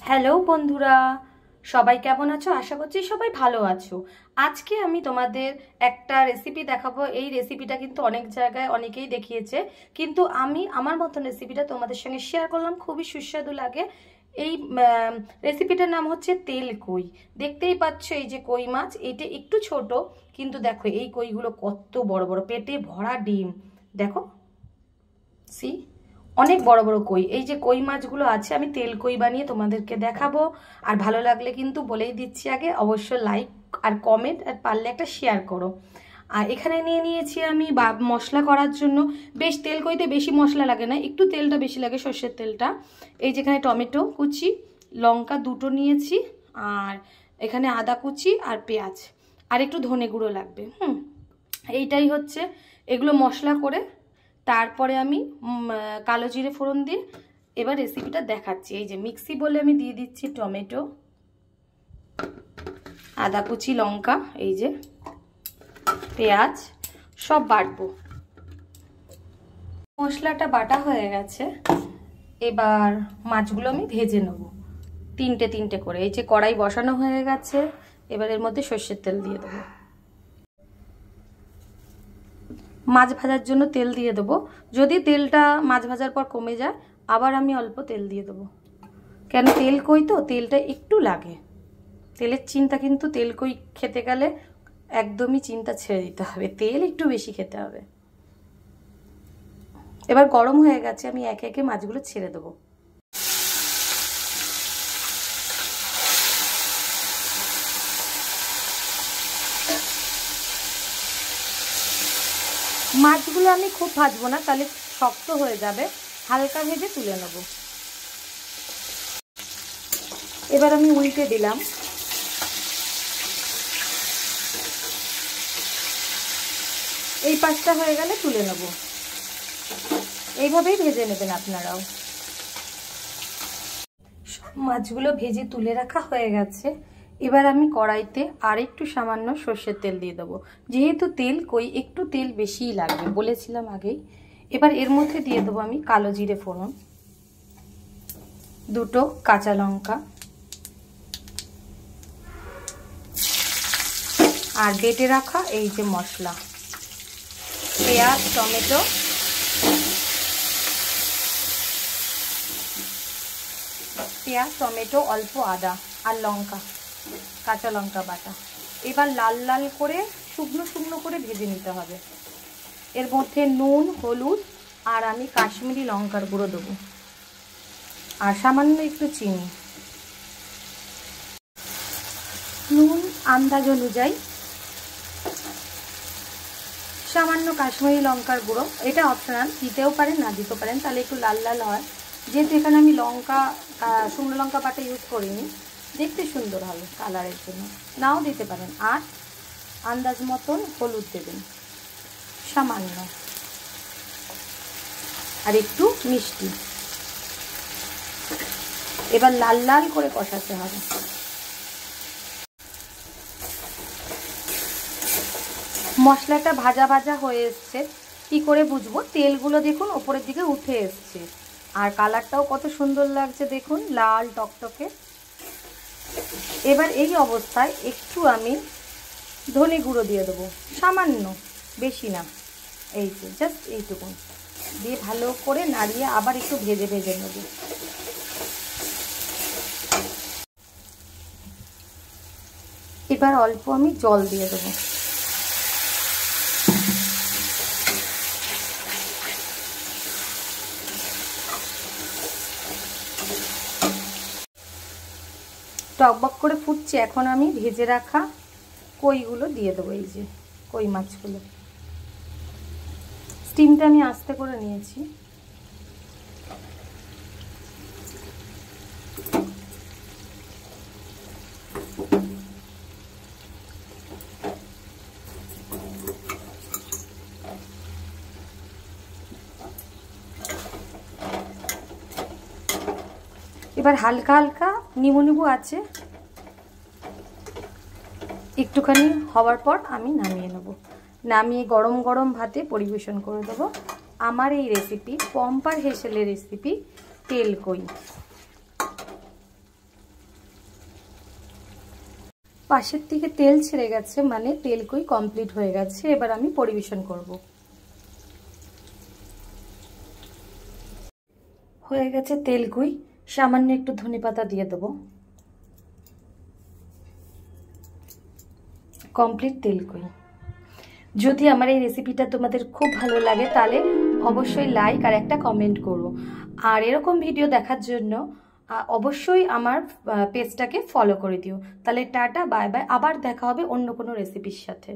Hello বন্ধুরা, সবাই কেমন আছো? আশা করছি সবাই ভালো আছো। আজকে আমি তোমাদের একটা রেসিপি দেখাবো। এই রেসিপিটা কিন্তু অনেক জায়গায় অনেকেই দেখিয়েছে, কিন্তু আমি আমার মতন রেসিপিটা তোমাদের সঙ্গে শেয়ার করলাম। খুবই সুস্বাদু লাগে। এই রেসিপিটার নাম হচ্ছে তেল কই। দেখতেই পাচ্ছ এই যে কই মাছ, এটা একটু ছোট, কিন্তু দেখো এই কইগুলো কত বড় বড়, পেটে ভরা ডিম। দেখো, সি, অনেক বড় বড় কই। এই যে কই মাছগুলো আছে, আমি তেল কই বানিয়ে তোমাদেরকে দেখাবো। আর ভালো লাগলে কিন্তু বলেই দিচ্ছি আগে, অবশ্যই লাইক আর কমেন্ট আর পারলে একটা শেয়ার করো। আর এখানে নিয়ে নিয়েছি আমি মশলা করার জন্য। বেশ, তেল কইতে বেশি মশলা লাগে না, একটু তেলটা বেশি লাগে, সর্ষের তেলটা। এই যেখানে টমেটো কুচি, লঙ্কা দুটো নিয়েছি, আর এখানে আদা কুচি আর পেঁয়াজ, আর একটু ধনে গুঁড়ো লাগবে। এইটাই হচ্ছে এগুলো মশলা করে তারপরে আমি কালো জিরে ফোড়ন দিয়ে এবার রেসিপিটা দেখাচ্ছি। এই যে মিক্সি বলে আমি দিয়ে দিচ্ছি টমেটো, আদা কুচি, লঙ্কা, এই যে পেঁয়াজ, সব বাটবো। মশলাটা বাটা হয়ে গেছে, এবার মাছগুলো আমি ভেজে নেব তিনটে তিনটে করে। এই যে কড়াই বসানো হয়ে গেছে, এবার এর মধ্যে সর্ষের তেল দিয়ে দেবো। মাছ ভাজার জন্য তেল দিয়ে দেবো। যদি তেলটা মাছ ভাজার পর কমে যায়, আবার আমি অল্প তেল দিয়ে দেবো। কেন, তেল কই তো তেলটা একটু লাগে। তেলের চিন্তা কিন্তু তেল কই খেতে গেলে একদমই চিন্তা ছেড়ে দিতে হবে, তেল একটু বেশি খেতে হবে। এবার গরম হয়ে গেছে, আমি একে একে মাছগুলো ছেড়ে দেবো। মাছগুলো আমি খুব ভাজবো না, তাহলে শক্ত হয়ে যাবে, হালকা ভেজে তুলে নেব। এবার আমি উল্টে দিলাম। এই পাশটা হয়ে গেলে তুলে নেব। এইভাবেই ভেজে নেবেন আপনারাও। সব মাছগুলো ভেজে তুলে রাখা হয়ে গেছে। এবার আমি কড়াইতে আর একটু সামান্য সর্ষের তেল দিয়ে দেবো। যেহেতু তেল কই, একটু তেল বেশিই লাগবে, বলেছিলাম আগেই। এবার এর মধ্যে দিয়ে দেবো আমি কালো জিরে ফোড়ন, দুটো কাঁচা লঙ্কা, আর বেটে রাখা এই যে মশলা, পেঁয়াজ, টমেটো, অল্প আদা আর লঙ্কা, কাঁচা লঙ্কা বাটা। এবার লাল লাল করে শুকনো শুকনো করে ভেজে নিতে হবে। এর মধ্যে নুন, হলুদ, আর আমি কাশ্মীরি লঙ্কার গুঁড়ো দেবো, আর সামান্য একটু চিনি। নুন আন্দাজ অনুযায়ী, সামান্য কাশ্মীরি লঙ্কার গুঁড়ো, এটা অপশনাল, দিতেও পারেন না দিতেও পারেন, তাহলে একটু লাল লাল হয়। যেহেতু এখানে আমি লঙ্কা, শুকনো লঙ্কা বাটা ইউজ করিনি, দেখতে সুন্দর হবে কালারের জন্য, নাও দিতে পারেন। আর আন্দাজ মতন হলুদ দেবেন সামান্য, আর একটু মিষ্টি। এবার লাল লাল করে কষাতে হবে। মশলাটা ভাজা ভাজা হয়ে এসছে। কি করে বুঝবো? তেলগুলো দেখুন ওপরের দিকে উঠে এসছে, আর কালারটাও কত সুন্দর লাগছে দেখুন, লাল টকটকে। এবার এই অবস্থায় একটু আমি ধনে গুঁড়ো দিয়ে দেবো, সামান্য, বেশি না, এই যে জাস্ট এইটুকুন দিয়ে ভালো করে নাড়িয়ে আবার একটু ভেজে ভেজে নেব। এবার অল্প আমি জল দিয়ে দেবো। টকবক করে ফুটছে, এখন আমি ভেজে রাখা কইগুলো দিয়ে দেবো। এই যে কই মাছগুলো, স্টিমটা আমি আস্তে করে নিয়েছি। এবার হালকা হালকা নিবু আছে, একটুখানি হওয়ার পর আমি নামিয়ে নেব। নামিয়ে গরম গরম ভাতে পরিবেশন করে দেবো আমার এই রেসিপি, পম্পার হেসেলের রেসিপি তেল কই। পাশের দিকে তেল ছেড়ে গেছে, মানে তেলকুই কমপ্লিট হয়ে গেছে। এবার আমি পরিবেশন করব। হয়ে গেছে তেলকুই, সামান্য একটু ধনেপাতা দিয়ে দেবো। কমপ্লিট তেলকুই। যদি আমার এই রেসিপিটা তোমাদের খুব ভালো লাগে তাহলে অবশ্যই লাইক আর একটা কমেন্ট করো। আর এরকম ভিডিও দেখার জন্য অবশ্যই আমার পেজটাকে ফলো করে দিও। তাহলে টাটা, বাই বাই, আবার দেখা হবে অন্য কোনো রেসিপির সাথে।